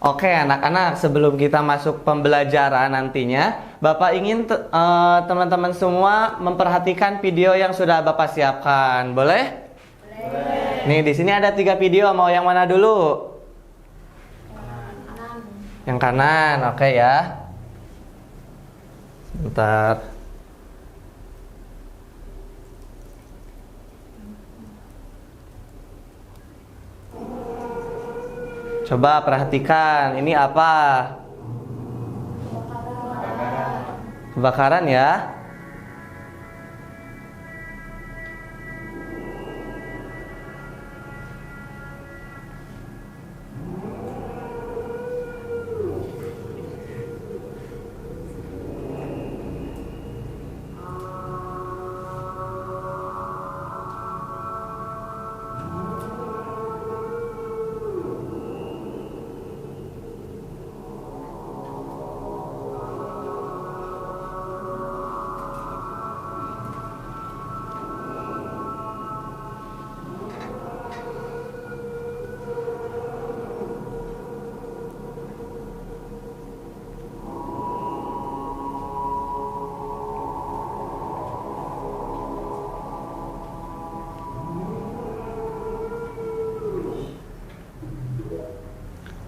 Oke, anak-anak, sebelum kita masuk pembelajaran nantinya, Bapak ingin teman-teman semua memperhatikan video yang sudah Bapak siapkan. Boleh? Boleh. Nih, di sini ada 3 video. Mau yang mana dulu? Yang kanan, oke ya. Sebentar. Coba perhatikan, ini apa? Kebakaran ya.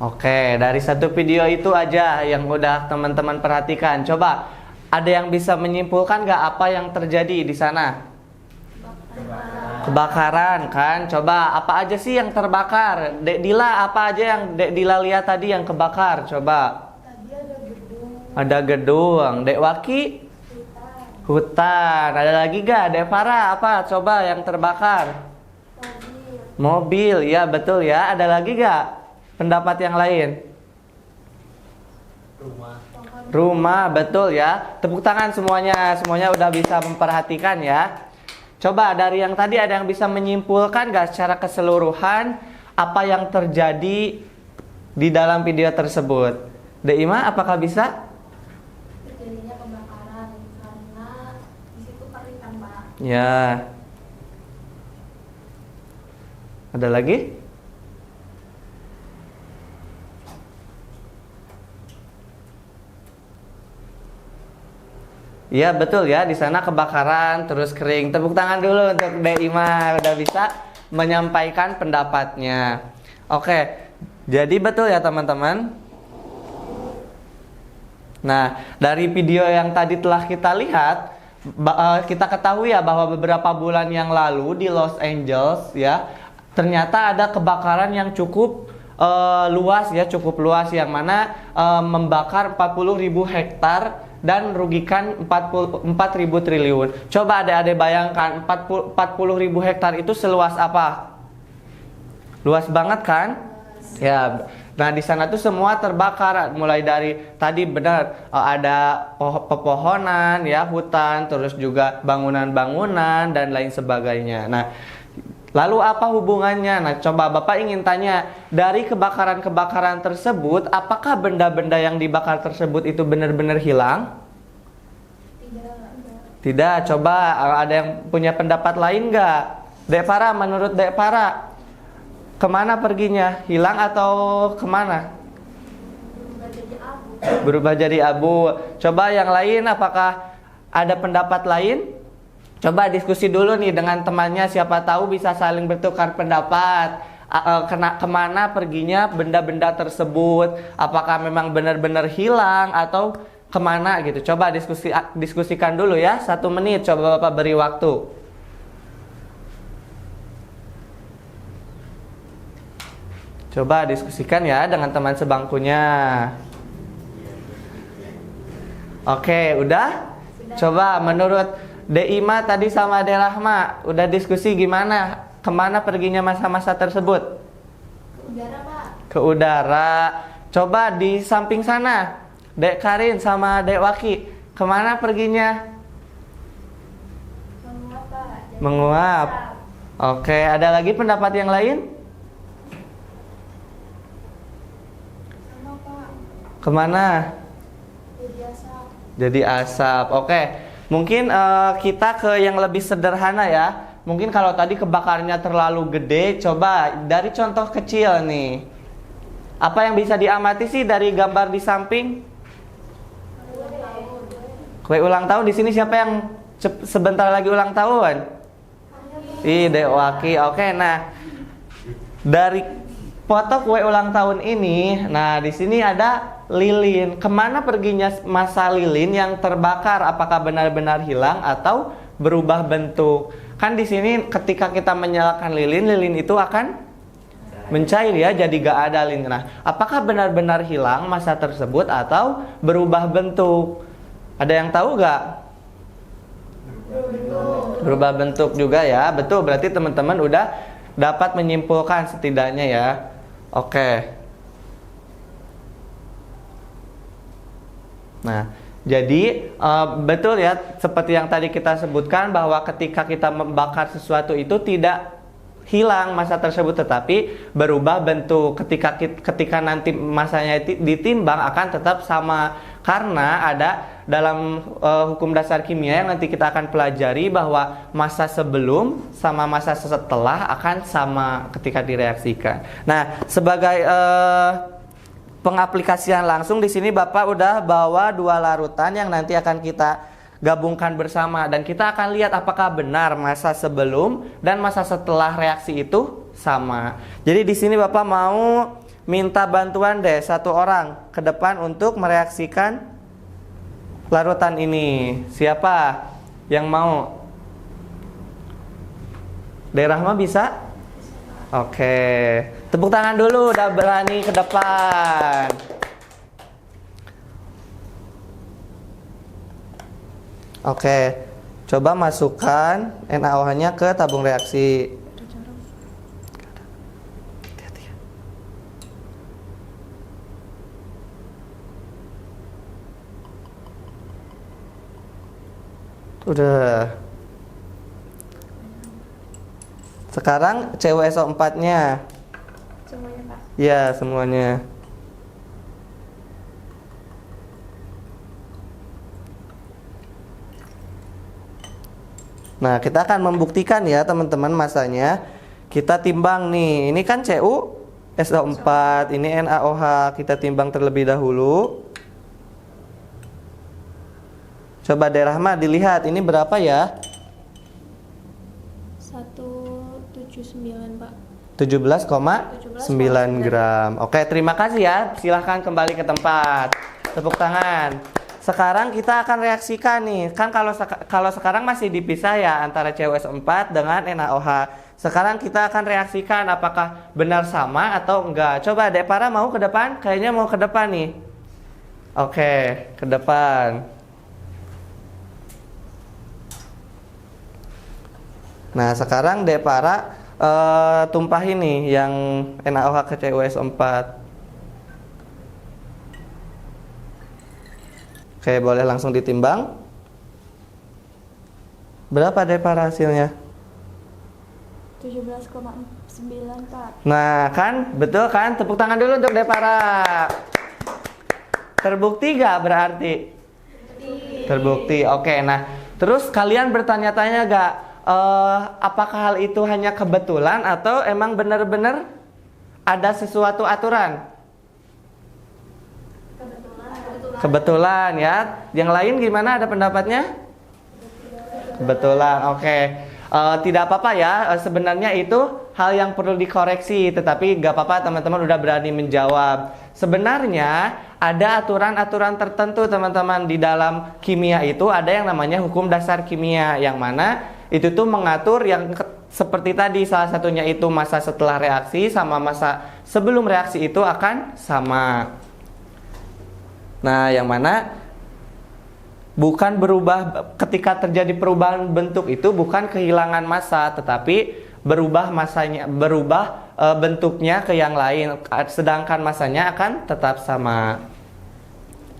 Oke, dari satu video itu aja yang udah teman-teman perhatikan. Coba, ada yang bisa menyimpulkan nggak apa yang terjadi di sana? Kebakaran kan? Coba, apa aja sih yang terbakar? Dek Dila, apa aja yang Dek Dila lihat tadi yang kebakar? Coba. Tadi ada gedung. Ada gedung. Dek Waki? Hutan. Ada lagi gak? Dek Farah, apa? Coba yang terbakar. Mobil, ya betul ya. Ada lagi gak? Pendapat yang lain? Rumah, betul ya. Tepuk tangan semuanya. Semuanya udah bisa memperhatikan ya. Coba dari yang tadi ada yang bisa menyimpulkan gak secara keseluruhan apa yang terjadi di dalam video tersebut? Dek Ima, apakah bisa? Terjadinya kebakaran karena di situ kerikan, Pak. Ya. Ada lagi? Iya betul ya, di sana kebakaran terus kering. Tepuk tangan dulu untuk Dek Ima, udah bisa menyampaikan pendapatnya. Oke, jadi betul ya teman-teman. Nah, dari video yang tadi telah kita lihat, kita ketahui ya bahwa beberapa bulan yang lalu di Los Angeles ya, ternyata ada kebakaran yang cukup luas ya, cukup luas yang mana membakar 40.000 hektar dan merugikan 4.000 triliun. Coba adik-adik bayangkan 40.000 hektar itu seluas apa? Luas banget kan? Ya. Nah, di sana tuh semua terbakar, mulai dari tadi benar ada pepohonan ya, hutan, terus juga bangunan-bangunan dan lain sebagainya. Nah, lalu apa hubungannya? Nah, coba Bapak ingin tanya, dari kebakaran-kebakaran tersebut, apakah benda-benda yang dibakar tersebut itu benar-benar hilang? Tidak. Coba ada yang punya pendapat lain nggak? Dek Farah, menurut Dek Farah, kemana perginya? Hilang atau kemana? Berubah jadi abu. Coba yang lain, apakah ada pendapat lain? Coba diskusi dulu nih dengan temannya, siapa tahu bisa saling bertukar pendapat. Kemana perginya benda-benda tersebut? Apakah memang benar-benar hilang atau kemana gitu? Coba diskusikan dulu ya, 1 menit. Coba Bapak beri waktu. Coba diskusikan ya dengan teman sebangkunya. Oke, udah? Coba menurut Dek Ima tadi sama Dek Rahma udah diskusi gimana? Kemana perginya masa-masa tersebut? Ke udara, Pak. Ke udara. Coba di samping sana, Dek Karin sama Dek Waki, kemana perginya? Menguap, Pak. Menguap. Oke, ada lagi pendapat yang lain? Sama, Pak. Kemana? Jadi asap. Jadi asap. Oke. Mungkin kita ke yang lebih sederhana ya. Mungkin kalau tadi kebakarnya terlalu gede, coba dari contoh kecil nih. Apa yang bisa diamati sih dari gambar di samping? Kue ulang tahun. Di sini siapa yang sebentar lagi ulang tahun? Dewaki. Oke, nah dari foto kue ulang tahun ini, nah di sini ada lilin. Kemana perginya masa lilin yang terbakar? Apakah benar-benar hilang atau berubah bentuk? Kan di sini ketika kita menyalakan lilin, lilin itu akan mencair ya, jadi gak ada lilin. Nah, apakah benar-benar hilang masa tersebut atau berubah bentuk? Ada yang tahu gak? Berubah bentuk juga ya. Betul, berarti teman-teman udah dapat menyimpulkan setidaknya ya. Oke. Nah, jadi betul ya, seperti yang tadi kita sebutkan bahwa ketika kita membakar sesuatu itu tidak hilang masa tersebut, tetapi berubah bentuk. Ketika nanti masanya ditimbang akan tetap sama, karena ada dalam hukum dasar kimia yang nanti kita akan pelajari bahwa masa sebelum sama masa setelah akan sama ketika direaksikan. Nah, sebagai pengaplikasian langsung di sini Bapak udah bawa 2 larutan yang nanti akan kita gabungkan bersama, dan kita akan lihat apakah benar masa sebelum dan masa setelah reaksi itu sama. Jadi di sini Bapak mau minta bantuan deh 1 orang ke depan untuk mereaksikan larutan ini. Siapa yang mau? Rahma bisa? Oke. Tepuk tangan dulu udah berani ke depan. Oke, coba masukkan NaOH-nya ke tabung reaksi. Udah. Sekarang CuSO4-nya. Semuanya, Pak. Ya, semuanya. Nah, kita akan membuktikan ya teman-teman masanya. Kita timbang nih. Ini kan CuSO4, ini NaOH. Kita timbang terlebih dahulu. Coba Rahma dilihat ini berapa ya? 179, Pak. 17,9 gram. Oke, terima kasih ya. Silahkan kembali ke tempat. Tepuk tangan. Sekarang kita akan reaksikan nih. Kan kalau sekarang masih dipisah ya antara CuSO4 dengan NaOH. Sekarang kita akan reaksikan apakah benar sama atau enggak. Coba Depara mau ke depan? Kayaknya mau ke depan nih. Oke, ke depan. Nah, sekarang Depara tumpah ini yang NaOH ke CuSO4. Oke, boleh langsung ditimbang. Berapa Depara hasilnya? 17,9, Pak. Nah, kan? Betul kan? Tepuk tangan dulu untuk Depara. Terbukti gak berarti? Terbukti. Oke, nah terus kalian bertanya-tanya gak? Apakah hal itu hanya kebetulan atau emang benar-benar ada sesuatu aturan? Kebetulan ya. Yang lain gimana, ada pendapatnya? Kebetulan. Oke. Tidak apa-apa ya. Sebenarnya itu hal yang perlu dikoreksi, tetapi gak apa-apa, teman-teman udah berani menjawab. Sebenarnya ada aturan-aturan tertentu teman-teman di dalam kimia itu. Ada yang namanya hukum dasar kimia, yang mana itu tuh mengatur yang seperti tadi, salah satunya itu masa setelah reaksi sama masa sebelum reaksi itu akan sama. Nah, yang mana bukan berubah ketika terjadi perubahan bentuk itu bukan kehilangan massa, tetapi berubah masanya, bentuknya ke yang lain, sedangkan massanya akan tetap sama.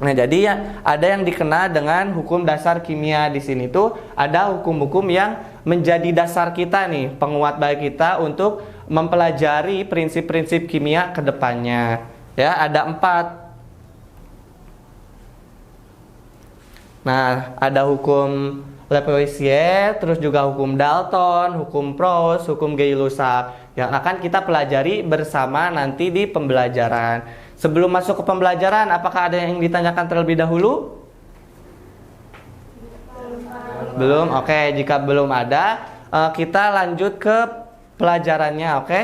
Nah, jadi ya ada yang dikenal dengan hukum dasar kimia. Di sini tuh ada hukum-hukum yang menjadi dasar kita nih, penguat bagi kita untuk mempelajari prinsip-prinsip kimia ke depannya. Ya, ada 4. Nah, ada hukum Lavoisier, terus juga hukum Dalton, hukum Proust, hukum Gay-Lussac yang akan kita pelajari bersama nanti di pembelajaran. Sebelum masuk ke pembelajaran, apakah ada yang ditanyakan terlebih dahulu? Belum? Oke, jika belum ada, kita lanjut ke pelajarannya, oke?